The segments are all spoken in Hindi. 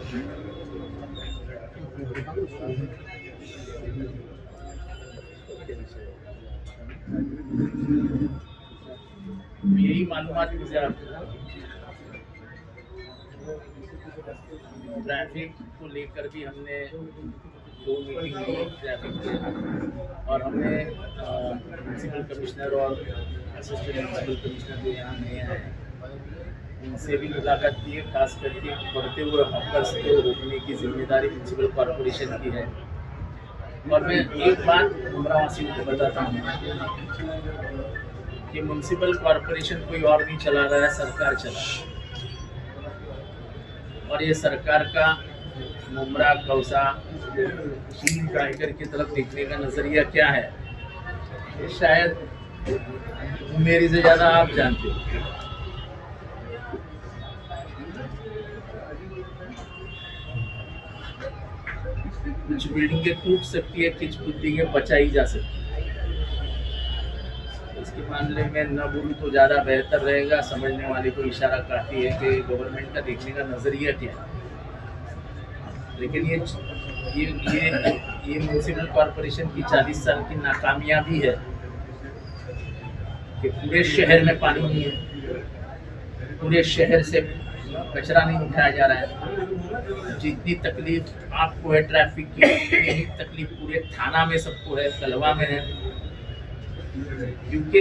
यही मालूमात मुझे ट्रैफिक को लेकर भी हमने 2 मीटिंग की ट्रैफिक की, और हमने म्यूनसिपल कमिश्नर और असिस्टेंट म्यूनसिपल कमिश्नर जो यहाँ नए आए हैं उनसे भी मुलाकात की है। खास करके बढ़ते हुए हॉकर्स को रोकने की जिम्मेदारी म्यूनसिपल कॉरपोरेशन की है। और मैं एक बात मुमरावासियों को बताता हूँ कि म्यूनसिपल कॉरपोरेशन कोई और नहीं चला रहा है, सरकार चला रहा है। और ये सरकार का मुमरा कौसा शील टाइगर की तरफ देखने का नजरिया क्या है, ये शायद मेरी से ज्यादा आप जानते हो। कुछ बिल्डिंगें टूट सकती है, कुछ बिल्डिंगें बचाई जा सकती है। इसके मामले में न बोलूँ तो ज़्यादा बेहतर रहेगा। समझने वाले को इशारा काफ़ी है कि गवर्नमेंट का देखने का नज़रिया क्या है। लेकिन ये म्यूनसिपल कॉरपोरेशन की 40 साल की नाकामयाबी है कि पूरे शहर में पानी नहीं है, पूरे शहर से कचरा नहीं उठाया जा रहा है। जितनी तकलीफ आपको है ट्रैफिक की, उतनी ही तकलीफ पूरे थाना में सबको है, कलवा में है। क्योंकि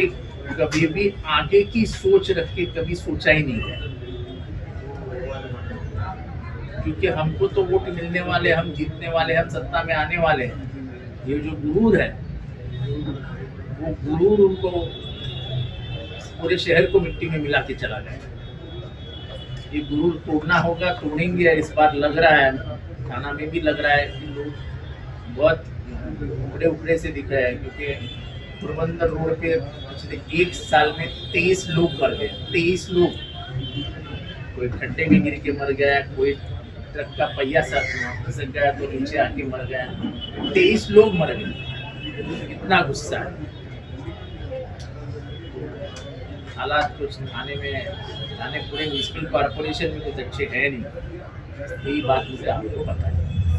कभी भी आगे की सोच रख के कभी सोचा ही नहीं है। क्योंकि हमको तो वोट मिलने वाले, हम जीतने वाले, हम सत्ता में आने वाले हैं। ये जो गुरूर है, वो गुरूर उनको पूरे शहर को मिट्टी में मिला के चला गया। ये गुरूर तोड़ना होगा, तोड़ेंगे। इस बार लग रहा है, थाना में भी लग रहा है कि लोग बहुत उखड़े उखड़े से दिख रहे हैं। क्योंकि पोरबंदर रोड पे पिछले 1 साल में 23 लोग मर गए। 23 लोग, कोई खड्डे में गिर के मर गया, कोई ट्रक का पहिया खिसक गया तो नीचे आके मर गया। 23 लोग मर गए। इतना गुस्सा है। हालात कुछ थाने पूरे म्यूनसिपल कॉरपोरेशन में कुछ अच्छे हैं नहीं। यही बात मुझे आपको पता है।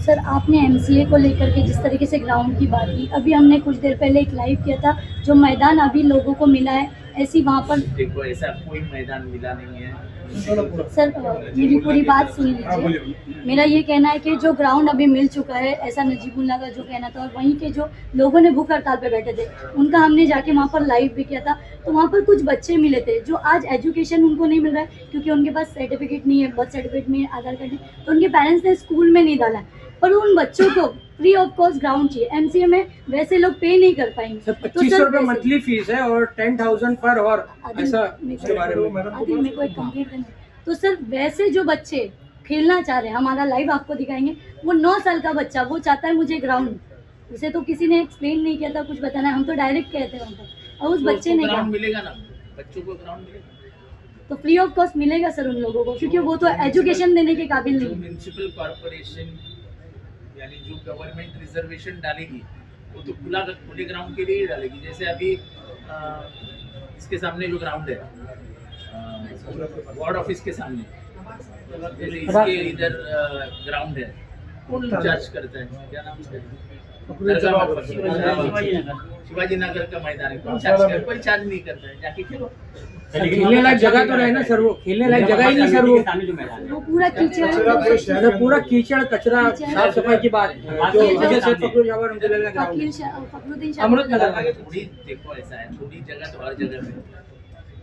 सर, आपने एमसीए को लेकर के जिस तरीके से ग्राउंड की बात की, अभी हमने कुछ देर पहले एक लाइव किया था, जो मैदान अभी लोगों को मिला है, ऐसी वहाँ पर देखो ऐसा कोई मैदान मिला नहीं है। सर मेरी पूरी बात सुन लीजिए। मेरा ये कहना है कि जो ग्राउंड अभी मिल चुका है, ऐसा नजीबुल्ला का जो कहना था, और वहीं के जो लोगों ने भूख हड़ताल पे बैठे थे उनका हमने जाके वहाँ पर लाइव भी किया था। तो वहाँ पर कुछ बच्चे मिले थे जो आज एजुकेशन उनको नहीं मिल रहा है क्योंकि उनके पास सर्टिफिकेट नहीं है, बर्थ सर्टिफिकेट नहीं है, आधार कार्ड नहीं, तो उनके पेरेंट्स ने स्कूल में नहीं डाला है। पर उन बच्चों को फ्री ऑफ कॉस्ट ग्राउंड चाहिए। एमसीए में वैसे लोग पे नहीं कर पाएंगे। 2500 रुपये मंथली फीस है और 10,000 पर और ऐसा इसके बारे में मेरे को एक कंप्लीट करना है। तो सर वैसे जो बच्चे खेलना चाह रहे हैं, हमारा लाइव आपको दिखाएंगे, वो 9 साल का बच्चा वो चाहता है मुझे ग्राउंड, उसे तो किसी ने एक्सप्लेन नहीं किया था, कुछ बताना है, हम तो डायरेक्ट कहते हैं वहाँ पर, और उस बच्चे ने ग्राउंड मिलेगा ना, बच्चों को ग्राउंड मिलेगा तो फ्री ऑफ कॉस्ट मिलेगा सर उन लोगों को, क्योंकि वो तो एजुकेशन देने के काबिल नहीं। म्यूनसिपल कॉरपोरेशन यानी जो गवर्नमेंट रिजर्वेशन डालेगी वो तो खुले ग्राउंड के लिए ही डालेगी। जैसे अभी इसके सामने जो ग्राउंड है, वार्ड ऑफिस के सामने, जैसे इसके इधर ग्राउंड है, कौन चार्ज करता है? क्या नाम है? शिवाजी नगर का मैदान है, कौन चार्ज करता है? कोई चार्ज नहीं करता है, जाके खेलो। खेलने लायक जगह तो रहे ना सर, वो खेलने लायक जगह ही नहीं सर, वो पूरा कीचड़ कचरा साफ सफाई की बात है। अमृतनगर थोड़ी देखो ऐसा है, थोड़ी जगह तो हर जगह में।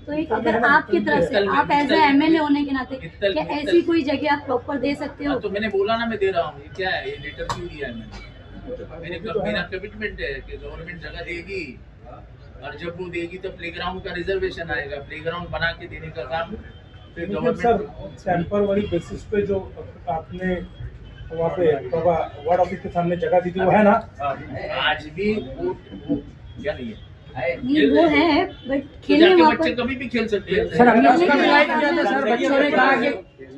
तो एक अगर आपकी तरफ से, आप एज ए एमएलए होने के नाते, क्या ऐसी कोई जगह आप प्रॉपर दे सकते हो? तो मैंने बोला ना, मैं दे रहा हूँ। ये क्या है, ये लेटर क्यों दिया है मैंने? मेरा कमिटमेंट है कि गवर्नमेंट जगह देगी, और जब वो देगी तो प्लेग्राउंड का रिजर्वेशन आएगा, प्लेग्राउंड बना के देने का काम फिर गवर्नमेंट। टेम्पररी बेसिस पे जो आपने वहाँ पे वार्ड ऑफिस के सामने जगह दी थी वो है ना? आज भी वो क्या नहीं है? नहीं वो है, बट खेलने वहाँ बच्चे कभी भी खेल सकते हैं सर। हमने उसका भी लाइव किया था सर, बच्चों ने कहा कि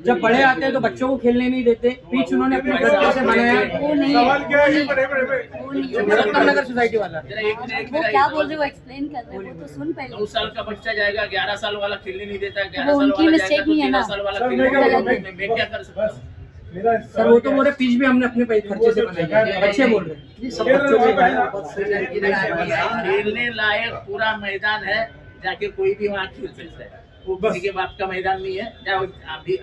जब बड़े आते हैं तो बच्चों को खेलने नहीं देते, पिच उन्होंने अपने घर से बनाया। वो नहीं नगर सोसाइटी वाला वो क्या बोल रहे हो, एक्सप्लेन कर रहे हो, वो तो सुन पहले। 9 साल का बच्चा जाएगा, 11 साल वाला खेलने नहीं देता है, 11 वो साल उनकी वाला मिस्टेक नहीं है ना। साल वाला खेलने नहीं देता है, मैं क्या कर सकता हूँ? मेरा सर वो तो बोल रहे पिच भी हमने अपने खर्चे से बनाई है, अच्छे बोल रहे हैं। खेलने लायक पूरा मैदान है, जाके कोई भी वहाँ खेल सकता है। वो किसी के बाप का मैदान नहीं है, जाओ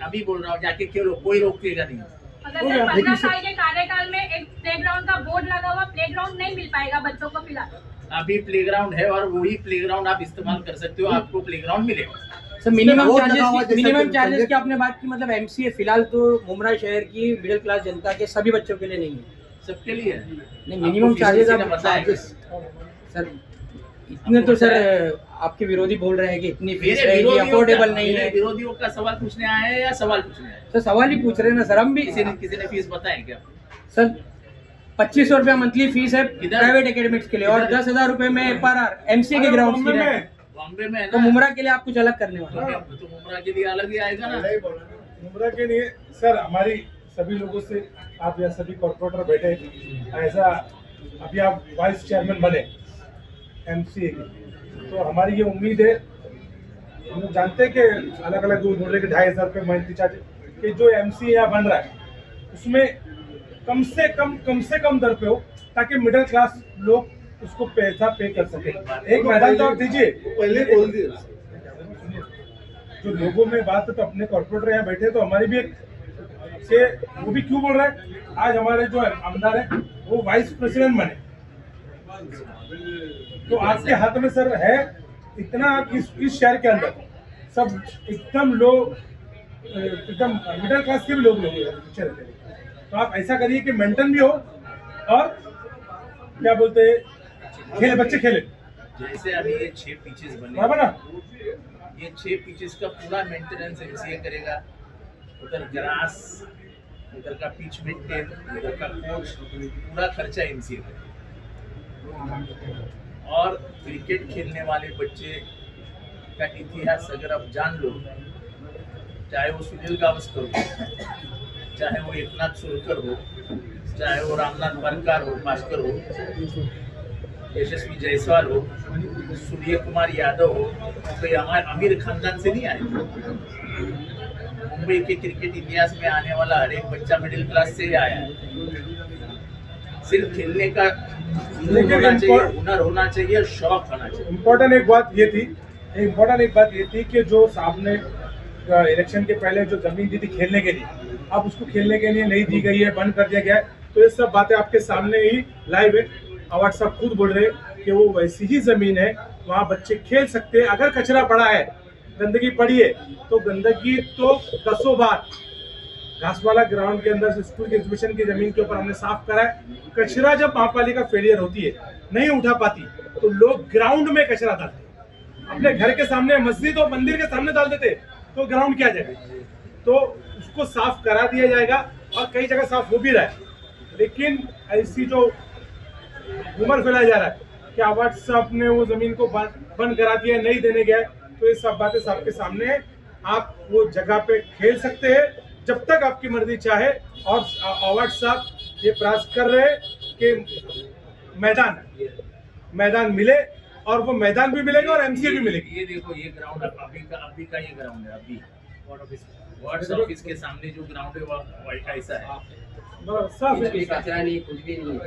अभी बोल रहा हूँ, जाके खेलो, कोई रोकेगा नहीं। अगर सर 15 साल के कार्यकाल में एक प्लेग्राउंड का बोर्ड लगा हुआ प्लेग्राउंड नहीं मिल पाएगा बच्चों को फिलहाल। अभी प्लेग्राउंड है और वही प्लेग्राउंड आप इस्तेमाल कर सकते हो, आपको प्लेग्राउंड मिलेगा। सर मिनिमम चार्जेस की आपने बात की, मतलब एमसीए फिलहाल तो मुमरा शहर की मिडिल क्लास जनता के सभी बच्चों के लिए नहीं है, सबके लिए है। नहीं मिनिमम चार्जेस आप बताएंगे सर। इतने तो सर आपके विरोधी बोल रहे हैं कि इतनी फीस रहेगी, अफोर्डेबल नहीं है। विरोधियों का सवाल पूछने आए हैं या सवाल पूछने आए? सर सवाल ही पूछ रहे हैं ना सर, हम भी। किसी ने फीस बताए क्या सर? 2500 रुपया मंथली फीस है प्राइवेट एकेडमिक्स के लिए और 10,000 रुपए में पर आवर एमसीए के ग्राउंड की है। बॉम्बे में है तो ना, मुमरा के लिए आप कुछ अलग करने वाले हैं? तो मुमरा के लिए अलग ही आएगा ना। मुमरा के लिए सर हमारी सभी लोगों से, आप यहाँ सभी कॉर्पोरेटर बैठे, ऐसा अभी आप वाइस चेयरमैन बने एमसीए के, तो हमारी ये उम्मीद है, हम लोग जानते हैं कि अलग अलग लोग बोल रहे कि 2,500 रुपये मंथली चार्ज, कि जो एमसीए यहाँ बन रहा है उसमें कम से कम दर पे हो, ताकि मिडिल क्लास लोग उसको पैसा पे कर सके। एक मैदान तो आप दीजिए, पहले बोल दिए जो लोगों में बात है, तो अपने कॉर्पोरेटर यहाँ बैठे, तो हमारी भी एक से वो भी क्यों बोल रहा है, आज हमारे जो आमदार है वो वाइस प्रेसिडेंट बने, तो आपके हाथ में सर है इतना, इस शहर के अंदर सब एकदम लोग, एकदम मिडिल क्लास के भी लोग पीछे रहते हैं, तो आप ऐसा करिए कि मेंटेन भी हो और क्या बोलते हैं, खेले, बच्चे खेले। जैसे अभी ये 6 पिचेस बने, बराबर ना, ये 6 पिचेस का पूरा मेंटेनेंस एमसीए करेगा। उधर ग्रास, उधर का पिच मेंटेन, उधर का कोच, पूरा खर्चा एमसीए करेगा। और क्रिकेट खेलने वाले बच्चे का इतिहास अगर आप जान लो, चाहे वो सुनील गावस्कर हो, चाहे वो एकनाथ सुरकर हो, चाहे वो रामनाथ बरकार हो, भास्कर हो, यशस्वी जायसवाल हो, सूर्य कुमार यादव हो, तो ये हमारे अमीर खानदान से नहीं आए। मुंबई के क्रिकेट इतिहास में आने वाला हर एक बच्चा मिडिल क्लास से ही आया है। सिर्फ खेलने का होना चाहिए, हुनर होना चाहिए, शौक होना चाहिए। इम्पोर्टेंट एक बात ये थी कि जो साहब ने इलेक्शन के पहले जो जमीन दी थी खेलने के लिए, अब उसको खेलने के लिए नहीं दी गई है, बंद कर दिया गया है, तो ये सब बातें आपके सामने ही लाइव है। अवार्ड साहब खुद बोल रहे कि वो वैसी ही जमीन है, वहाँ बच्चे खेल सकते हैं। अगर कचरा पड़ा है, गंदगी पड़ी है, तो गंदगी तो दसों बार घासवाला ग्राउंड के अंदर स्कूल के एग्जीबिशन की जमीन के ऊपर हमने साफ करा है। कचरा जब महापालिका फेलियर होती है, नहीं उठा पाती, तो लोग ग्राउंड में कचरा डालते, अपने घर के सामने, मस्जिद और मंदिर के सामने डाल देते, तो ग्राउंड क्या जाएगा? तो उसको साफ करा दिया जाएगा और कई जगह साफ हो भी रहा है। लेकिन ऐसी जो उमर फैलाया जा रहा है कि अवार्ड साहब ने वो जमीन को बंद करा दिया, नहीं देने गया, तो ये सब बातें साहब के सामने है। आप वो जगह पे खेल सकते हैं जब तक आपकी मर्जी चाहे, और अवार्ड साहब ये प्रयास कर रहे हैं कि मैदान मिले, और वो मैदान भी मिलेगा और एमसीए भी मिलेगी। ये देखो, ये ग्राउंड अभी का ये ग्राउंड है, अभी वार्ड ऑफिस के सामने जो ग्राउंड है वो ऐसा है, साफ है। कचरा नहीं, कुछ भी नहीं।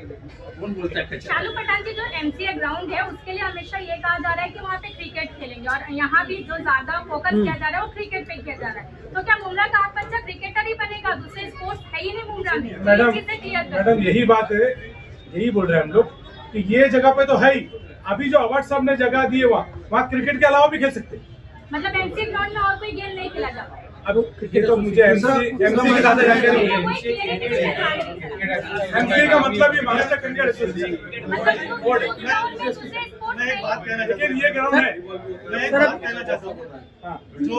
कौन बोलता है कचरा? चालू पठान जी, जो एमसीए ग्राउंड है उसके लिए हमेशा ये कहा जा रहा है कि वहाँ पे क्रिकेट खेलेंगे, और यहाँ भी जो ज्यादा फोकस किया जा रहा है वो क्रिकेट पे किया जा रहा है। तो क्या मुमरा का आप बच्चा क्रिकेटर ही बनेगा? दूसरे स्पोर्ट्स है ही नहीं मुमरा में। मैडम यही बात है, यही बोल रहे हैं हम लोग कि ये जगह पे तो है ही। अभी जो अवार्ड साहब ने जगह दी है, वहाँ क्रिकेट के अलावा भी खेल सकते हैं। मतलब एमसीए ग्राउंड में और कोई गेम नहीं खेला जाता है? अब ये तो मुझे एमसीए की ज्यादा जानकारी नहीं है। एमसीए का मतलब ये महाराष्ट्र क्रिकेट एसोसिएशन बोर्ड है। मैं एक बात कहना चाहता हूँ, लेकिन ये ग्राउंड है, मैं एक बात कहना चाहता हूँ, जो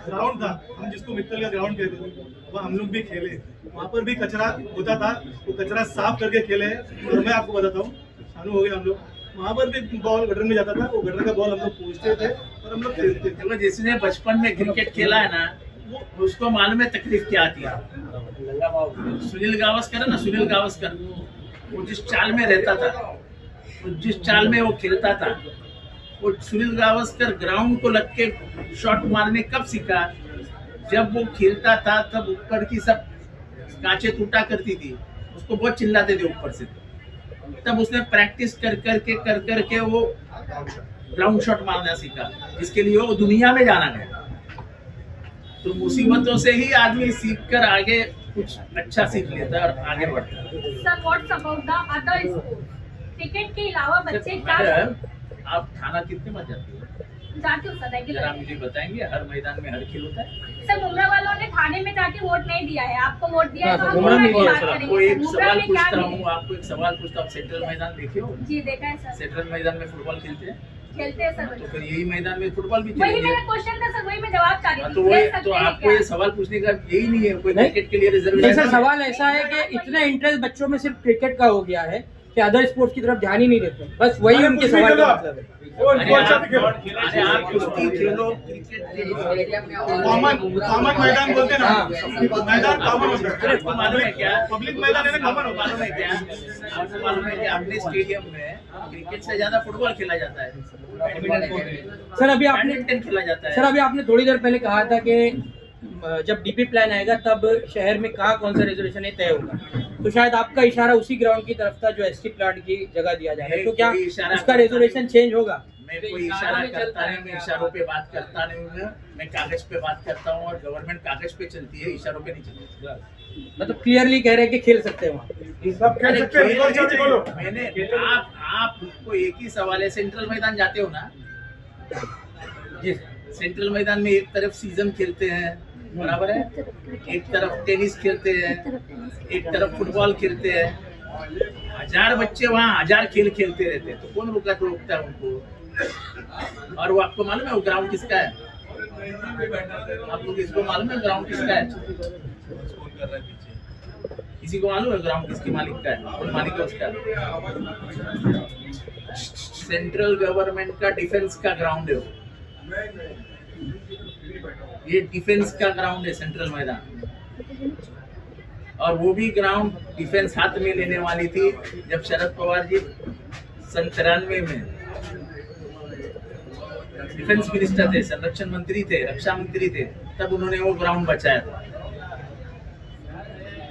ग्राउंड था, हम जिसको मित्तल का ग्राउंड कहते थे, वो हम लोग भी खेले, वहाँ पर भी कचरा होता था, वो कचरा साफ करके खेले। और मैं आपको बताता हूँ, चालू हो गया, हम लोग वहाँ पर भी बॉल गटर में जाता था, वो गटर का बॉल हम लोग पूछते थे और हम लोग खेलते थे। देखो, जिसने बचपन में क्रिकेट खेला है ना, वो उसको मालूम है तकलीफ क्या आती है। सुनील गावस्कर है ना, सुनील गावस्कर, वो जिस चाल में रहता था, वो जिस चाल में वो खेलता था, वो सुनील गावस्कर ग्राउंड को लग के शॉट मारने कब सीखा? जब वो खेलता था तब ऊपर की सब कांचे टूटा करती थी, उसको बहुत चिल्लाते थे ऊपर से। तब उसने प्रैक्टिस कर करके वो ग्राउंड शॉट मारना सीखा, जिसके लिए वो दुनिया में जाना गया। तो मुसीबतों से ही आदमी सीख कर आगे कुछ अच्छा सीख लेता है और आगे बढ़ता है। Sir what's about the other sports? Cricket के अलावा बच्चे क्या मैडम, आप थाना कितने बार जाते हो? जाते हो सर जरा रेगुलर? मुझे बताएंगे, हर मैदान में हर खेल होता है? सर मुमरा वालों ने थाने में जाके वोट नहीं दिया है, आपको वोट दिया है, तो हम मुमरा मुमरा में की दिया बात सर। आपको करेंगे। एक मुमरा सवाल में क्या पूछता नहीं? हूँ, आपको एक सवाल पूछता हूँ, सेंट्रल मैदान देखे हो? जी देखा है सर, सेंट्रल मैदान में फुटबॉल खेलते हैं, खेलते हैं तो सर। फिर यही मैदान में फुटबॉल भी वही खेलेंगे। मेरा क्वेश्चन था सर, वही मैं जवाब चाह रही हाँ, थी। तो खेल वही सकते तो हैं आपको क्या? ये सवाल पूछने का यही नहीं है, कोई नहीं। क्रिकेट के लिए नहीं रिजर्वेशन सर, सवाल ऐसा है कि इतना इंटरेस्ट बच्चों में सिर्फ क्रिकेट का हो गया है कि अदर स्पोर्ट्स की तरफ ध्यान ही नहीं देते, बस वही अरे उनके कुछ भी सवाल का खेलो। मतलब है। वो अरे अच्छा भी खेलो। आप कुश्ती खेलो, क्रिकेट खेलो, कॉमन मैदान बोलते हैं ना, हाँ। मैदान कॉमन होता है। आपको मालूम है क्या? पब्लिक मैदान है ना, कॉमन आपको होता मालूम है क्या? आपको मालूम है कि अपने स्टेडियम में क्रिकेट से ज्यादा फुटबॉल खेला जाता है, सर अभी आपने बैडमिंटन खेला जाता है। सर अभी आपने थोड़ी देर पहले कहा था कि जब डीपी प्लान आएगा तब शहर में कहाँ कौन सा रिजर्वेशन है तय होगा, तो शायद आपका इशारा उसी ग्राउंड की तरफ था जो एसटी प्लाट की जगह दिया जा रहा है, तो क्या कोई इशारा उसका रिजर्वेशन चेंज होगा? मैं कोई इशारा करता नहीं, मैं इशारों पे बात करता नहीं हूँ, मैं कागज पे बात करता हूँ और गवर्नमेंट कागज पे चलती है, इशारों पे नहीं चलती। मतलब क्लियरली कह रहे हैं कि खेल सकते हैं वहाँ। सब खेल सकते हैं, रिकॉर्ड चालू करो। मैंने आपको एक ही सवाल है, सेंट्रल मैदान जाते हो ना? जी सेंट्रल मैदान में एक तरफ सीजन खेलते हैं, बराबर है, एक तरफ टेनिस खेलते हैं, एक तरफ फुटबॉल खेलते हैं। 1000 बच्चे वहाँ 1000 खेल खेलते रहते हैं, तो कौन रोकता है उनको? और वो आपको मालूम है वो ग्राउंड किसका है? आपको किसको मालूम है ग्राउंड किसका है? किसी को मालूम है ग्राउंड किसकी मालिक का है? कौन मालिक है उसका? सेंट्रल गवर्नमेंट का डिफेंस का ग्राउंड है वो। ये डिफेंस का ग्राउंड है सेंट्रल मैदान, और वो भी ग्राउंड डिफेंस हाथ में लेने वाली थी जब शरद पवार जी 93 में डिफेंस मिनिस्टर थे, संरक्षण मंत्री थे, रक्षा मंत्री थे, तब उन्होंने वो ग्राउंड बचाया था।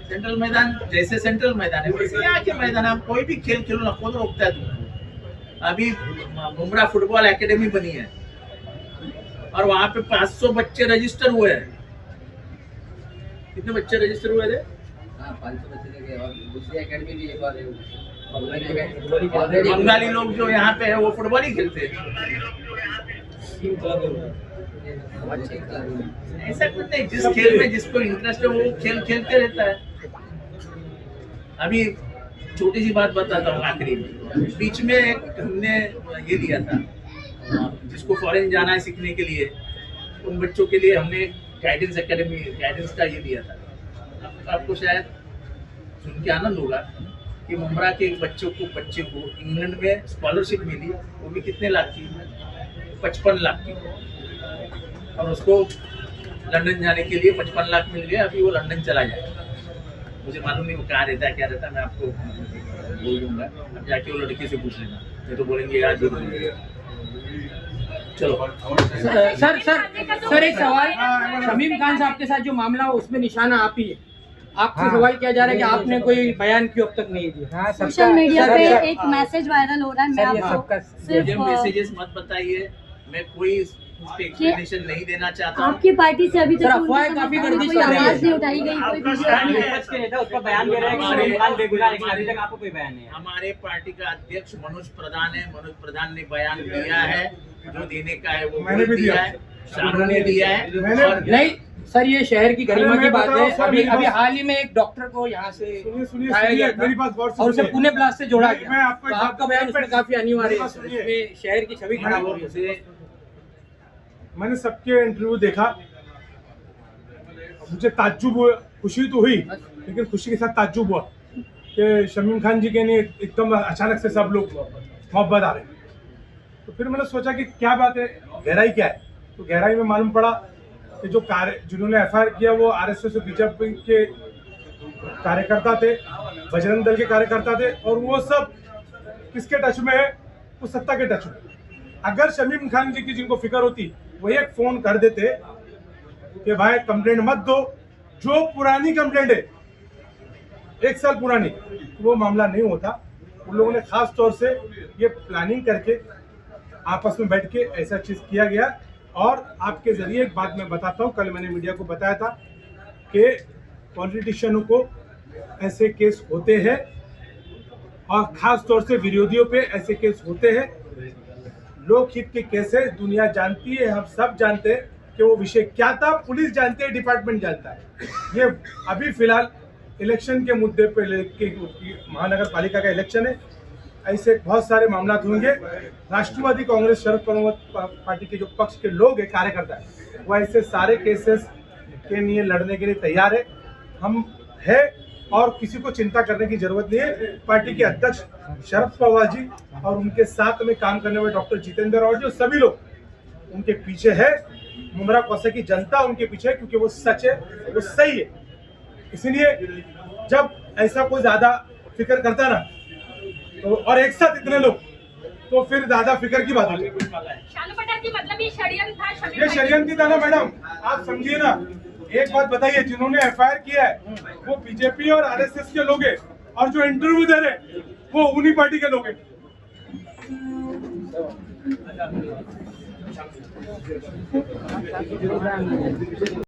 सेंट्रल मैदान जैसे सेंट्रल मैदान है वैसे यहाँ के मैदान है, आप कोई भी खेल खेलो ना, कौन रोकता है तुमको? अभी मुमरा फुटबॉल एकेडमी बनी है और वहां पे 500 बच्चे रजिस्टर हुए हैं। कितने बच्चे रजिस्टर हुए थे? 500 बच्चे थे और दूसरी एकेडमी भी एक और है। बंगाली लोग जो यहाँ पे है वो फुटबॉल ही खेलते हैं। ऐसा कुछ नहीं, जिस खेल में जिसको इंटरेस्ट है वो खेल खेलते रहता है। अभी छोटी सी बात बताता हूँ आखिरी में। बीच में हमने ये लिया था, जिसको फॉरेन जाना है सीखने के लिए, उन बच्चों के लिए हमने गाइडेंस एकेडमी गाइडेंस का ये लिया था। आपको शायद सुन के आनंद होगा कि मुमरा के एक बच्चे को इंग्लैंड में स्कॉलरशिप मिली, वो भी कितने लाख की? 55 लाख की, और उसको लंदन जाने के लिए 55 लाख मिल गया। अभी वो लंदन चला जाएगा, मुझे मालूम नहीं वो कहाँ रहता है क्या रहता है, मैं आपको बोल दूंगा, अब जाके वो लड़के से पूछ लेना, नहीं तो बोलेंगे यार जो चलो। सर एक सवाल, शमीम खान साहब के साथ जो मामला हो उसमें निशाना आप ही है, आपसे सवाल किया जा रहा है कि आपने कोई बयान क्यों अब तक नहीं दिया? सोशल मीडिया पे एक मैसेज वायरल हो रहा है, मैं आपको मुझे सिर्फ मैसेजेस मत बताइए, मैं कोई एक्सप्लेनेशन नहीं देना चाहता हूँ। आपकी पार्टी से अभी सर, तक अफवाहें उनके काफी समर्थन में गर्दिश कोई कर रही है। आवाज नहीं उठाई गई, कोई वीडियो नहीं है। विपक्ष के नेता उस पर बयान दे रहे हैं कि शमीम खान बेगुनाह, लेकिन अभी तक आपको कोई बयान नहीं है। हमारे पार्टी का अध्यक्ष मनोज प्रधान है, मनोज प्रधान ने बयान दिया है, जो देने का है वो मैंने भी दिया दिया। है, शानू ने दिया है। मैंने- और नहीं सर, ये शहर की गरिमा अरे की मैं बात बता रहा है। हूँ सर, अभी मेरी अभी बात- हाल ही में एक डॉक्टर को यहाँ से सुनिए उठाया गया था मेरी बात गौर से और उसे सुनिए। पुणे ब्लास्ट से जोड़ा मैं गया, आपको तो एक आपका बयान उसमें काफी अनिवार्य है, सुनिए। इसमें शहर की छवि खराब हो रही है। मैंने सबके इंटरव्यू देखा, मुझे ताज्जुब हुआ, खुशी तो हुई लेकिन खुशी के साथ ताज्जुब हुआ कि शमीम खान जी के लिए एकदम अचानक से सब लोग मोहब्बत आ रहे। तो फिर मैंने सोचा कि क्या बात है, गहराई क्या है। तो गहराई में मालूम पड़ा कि जो जिन्होंने एफआईआर किया वो आरएसएस और बीजेपी के कार्यकर्ता थे, बजरंग दल के कार्यकर्ता थे, और वो सब किसके टच में है? वो सत्ता के टच में। अगर शमीम खान जी की जिनको फिक्र होती वो एक फोन कर देते कि भाई कंप्लेंट मत दो, जो पुरानी कंप्लेंट है 1 साल पुरानी वो मामला नहीं होता। उन लोगों ने खास तौर से ये प्लानिंग करके आपस में बैठ के ऐसा चीज किया गया। और आपके जरिए एक बात मैं बताता हूँ, कल मैंने मीडिया को बताया था कि पॉलिटिशियनों को ऐसे केस होते हैं और खास तौर से विरोधियों पे ऐसे केस होते हैं। लोकहित के केस है, दुनिया जानती है, हम सब जानते हैं कि वो विषय क्या था, पुलिस जानती है, डिपार्टमेंट जानता है। ये अभी फिलहाल इलेक्शन के मुद्दे पे लेके, महानगर पालिका का इलेक्शन है, ऐसे बहुत सारे मामला होंगे। राष्ट्रवादी कांग्रेस शरद पवार पार्टी के जो पक्ष के लोग हैं, कार्यकर्ता है, वो ऐसे सारे केसेस के लिए लड़ने के लिए तैयार है। हम है और किसी को चिंता करने की जरूरत नहीं है। पार्टी के अध्यक्ष शरद पवार जी और उनके साथ में काम करने वाले डॉक्टर जितेंद्र और जो सभी लोग उनके पीछे है। मुमरा कौसा की जनता उनके पीछे है, क्योंकि वो सच है, वो सही है। इसलिए जब ऐसा कोई ज्यादा फिक्र करता ना तो, और एक साथ इतने लोग, तो फिर ज्यादा फिक्र की बात होगी। शालू पटेल जी, मतलब ये षड्यंत्र था, ये षड्यंत्र था ना मैडम, आप समझिए ना। एक बात बताइए, जिन्होंने एफआईआर किया है वो बीजेपी और आरएसएस के लोग हैं, और जो इंटरव्यू दे रहे वो उन्हीं पार्टी के लोग हैं।